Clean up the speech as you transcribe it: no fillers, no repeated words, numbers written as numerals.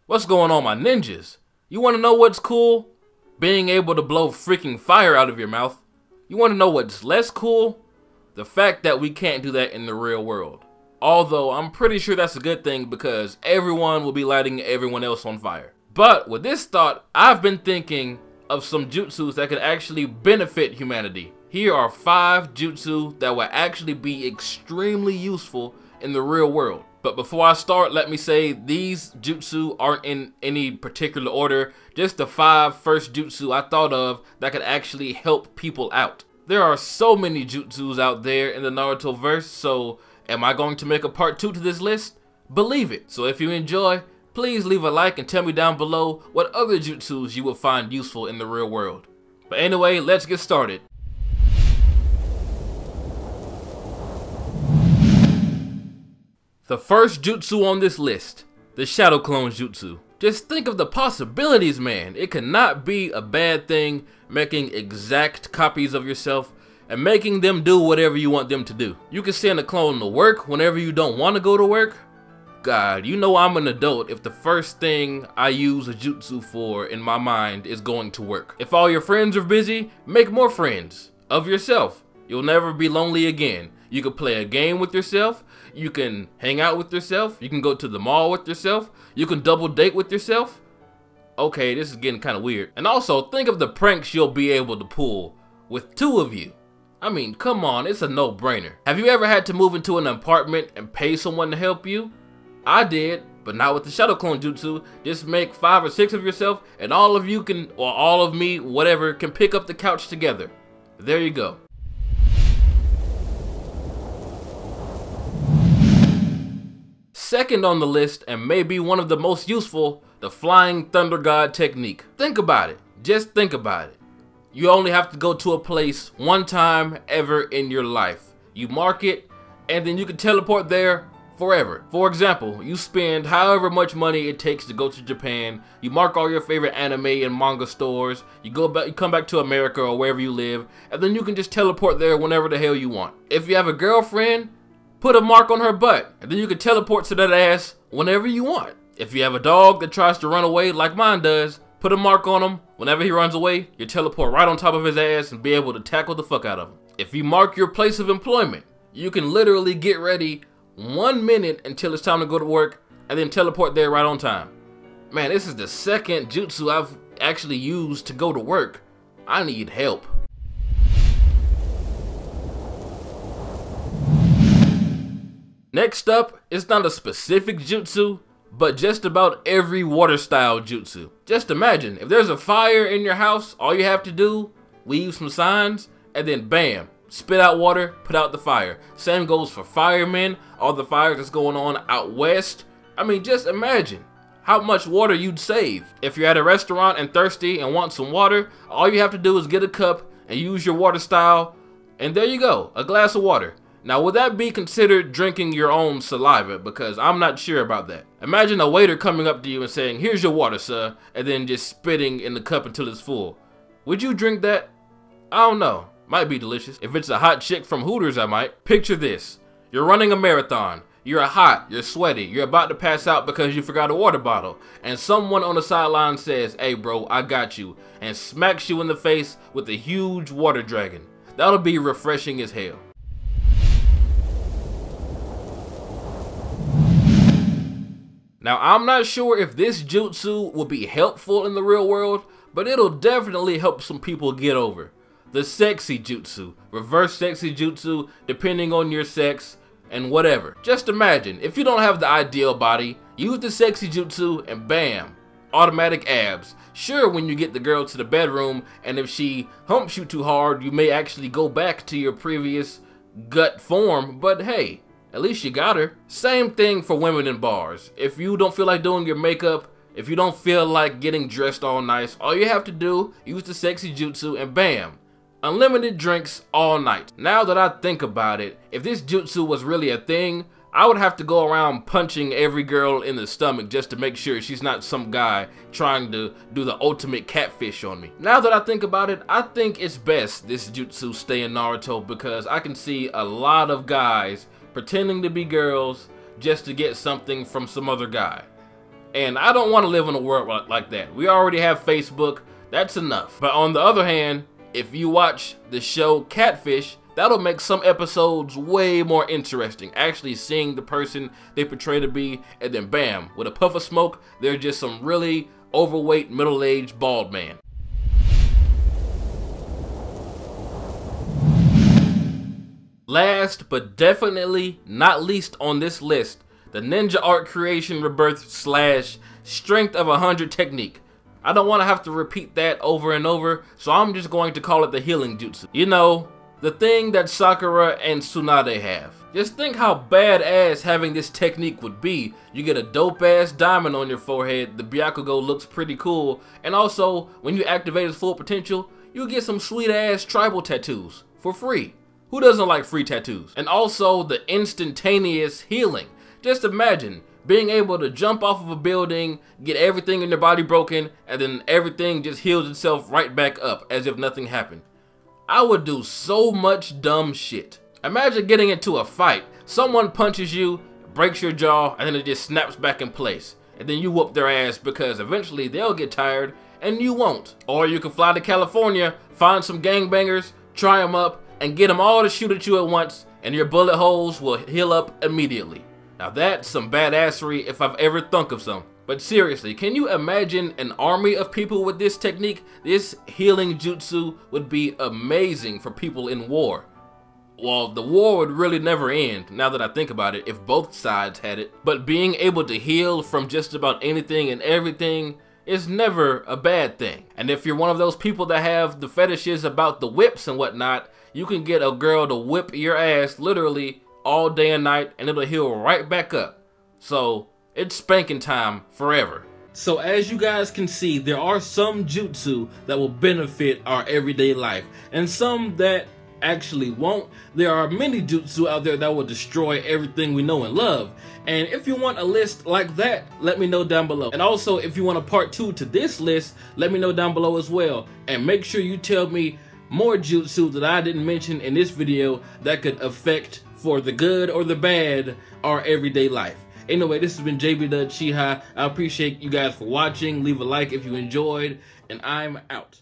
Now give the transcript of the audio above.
What's going on, my ninjas? You want to know what's cool? Being able to blow freaking fire out of your mouth. You want to know what's less cool? The fact that we can't do that in the real world. Although I'm pretty sure that's a good thing because everyone will be lighting everyone else on fire. But with this thought, I've been thinking of some jutsus that could actually benefit humanity. Here are 5 jutsu that will actually be extremely useful in the real world. But before I start, let me say these jutsu aren't in any particular order, just the 5 first jutsu I thought of that could actually help people out. There are so many jutsus out there in the Naruto verse, so am I going to make a part 2 to this list? Believe it. So if you enjoy, please leave a like and tell me down below what other jutsus you will find useful in the real world. But anyway, let's get started. The first jutsu on this list, the Shadow Clone Jutsu. Just think of the possibilities, man. It cannot be a bad thing making exact copies of yourself and making them do whatever you want them to do. You can send a clone to work whenever you don't want to go to work. God, you know I'm an adult if the first thing I use a jutsu for in my mind is going to work. If all your friends are busy, make more friends of yourself. You'll never be lonely again. You can play a game with yourself. You can hang out with yourself. You can go to the mall with yourself. You can double date with yourself. Okay, this is getting kind of weird. And also, think of the pranks you'll be able to pull with 2 of you. I mean, come on, it's a no-brainer. Have you ever had to move into an apartment and pay someone to help you? I did, but not with the Shadow Clone Jutsu. Just make 5 or 6 of yourself and all of you can, or all of me, whatever, can pick up the couch together. There you go. Second on the list, and maybe one of the most useful, the Flying Thunder God technique. Think about it. Just think about it. You only have to go to a place one time ever in your life. You mark it, and then you can teleport there forever. For example, you spend however much money it takes to go to Japan. You mark all your favorite anime and manga stores. You come back to America or wherever you live, and then you can just teleport there whenever the hell you want. If you have a girlfriend, put a mark on her butt, and then you can teleport to that ass whenever you want. If you have a dog that tries to run away like mine does, put a mark on him. Whenever he runs away, you teleport right on top of his ass and be able to tackle the fuck out of him. If you mark your place of employment, you can literally get ready 1 minute until it's time to go to work and then teleport there right on time. Man, this is the second jutsu I've actually used to go to work. I need help. Next up, it's not a specific jutsu, but just about every water style jutsu. Just imagine, if there's a fire in your house, all you have to do, leave some signs, and then bam, spit out water, put out the fire. Same goes for firemen, all the fires that's going on out west. I mean, just imagine how much water you'd save. If you're at a restaurant and thirsty and want some water, all you have to do is get a cup and use your water style, and there you go, a glass of water. Now, would that be considered drinking your own saliva? Because I'm not sure about that. Imagine a waiter coming up to you and saying, "Here's your water, sir," and then just spitting in the cup until it's full. Would you drink that? I don't know. Might be delicious. If it's a hot chick from Hooters, I might. Picture this. You're running a marathon. You're hot, you're sweaty, you're about to pass out because you forgot a water bottle. And someone on the sideline says, "Hey bro, I got you," and smacks you in the face with a huge water dragon. That'll be refreshing as hell. Now, I'm not sure if this jutsu will be helpful in the real world, but it'll definitely help some people get over. The sexy jutsu, reverse sexy jutsu, depending on your sex and whatever. Just imagine, if you don't have the ideal body, use the sexy jutsu and bam, automatic abs. Sure, when you get the girl to the bedroom and if she humps you too hard, you may actually go back to your previous gut form, but hey, at least you got her. Same thing for women in bars. If you don't feel like doing your makeup, if you don't feel like getting dressed all nice, all you have to do, use the sexy jutsu and bam, unlimited drinks all night. Now that I think about it, if this jutsu was really a thing, I would have to go around punching every girl in the stomach just to make sure she's not some guy trying to do the ultimate catfish on me. Now that I think about it, I think it's best this jutsu stay in Naruto because I can see a lot of guys pretending to be girls just to get something from some other guy. And I don't want to live in a world like that. We already have Facebook, that's enough. But on the other hand, if you watch the show Catfish, that'll make some episodes way more interesting. Actually seeing the person they portray to be, and then bam, with a puff of smoke, they're just some really overweight, middle-aged, bald man. Last but definitely not least on this list, the Ninja Art Creation Rebirth / Strength of 100 technique. I don't want to have to repeat that over and over, so I'm just going to call it the healing jutsu. You know, the thing that Sakura and Tsunade have. Just think how badass having this technique would be. You get a dope ass diamond on your forehead, the Byakugo looks pretty cool, and also when you activate its full potential, you get some sweet ass tribal tattoos for free. Who doesn't like free tattoos? And also the instantaneous healing. Just imagine being able to jump off of a building, get everything in your body broken, and then everything just heals itself right back up as if nothing happened. I would do so much dumb shit. Imagine getting into a fight, someone punches you, breaks your jaw, and then it just snaps back in place. And then you whoop their ass because eventually they'll get tired and you won't. Or you can fly to California, find some gangbangers, try them up, and get them all to shoot at you at once, and your bullet holes will heal up immediately. Now that's some badassery if I've ever thunk of some. But seriously, can you imagine an army of people with this technique? This healing jutsu would be amazing for people in war. Well, the war would really never end, now that I think about it, if both sides had it. But being able to heal from just about anything and everything is never a bad thing. And if you're one of those people that have the fetishes about the whips and whatnot, you can get a girl to whip your ass literally all day and night, and it'll heal right back up. So it's spanking time forever. So as you guys can see, there are some jutsu that will benefit our everyday life, and some that actually won't. There are many jutsu out there that will destroy everything we know and love. And if you want a list like that, let me know down below. And also, if you want a part 2 to this list, let me know down below as well. And make sure you tell me more jutsu that I didn't mention in this video that could affect, for the good or the bad, our everyday life. Anyway, this has been jbDAuchiha. I appreciate you guys for watching. Leave a like if you enjoyed, and I'm out.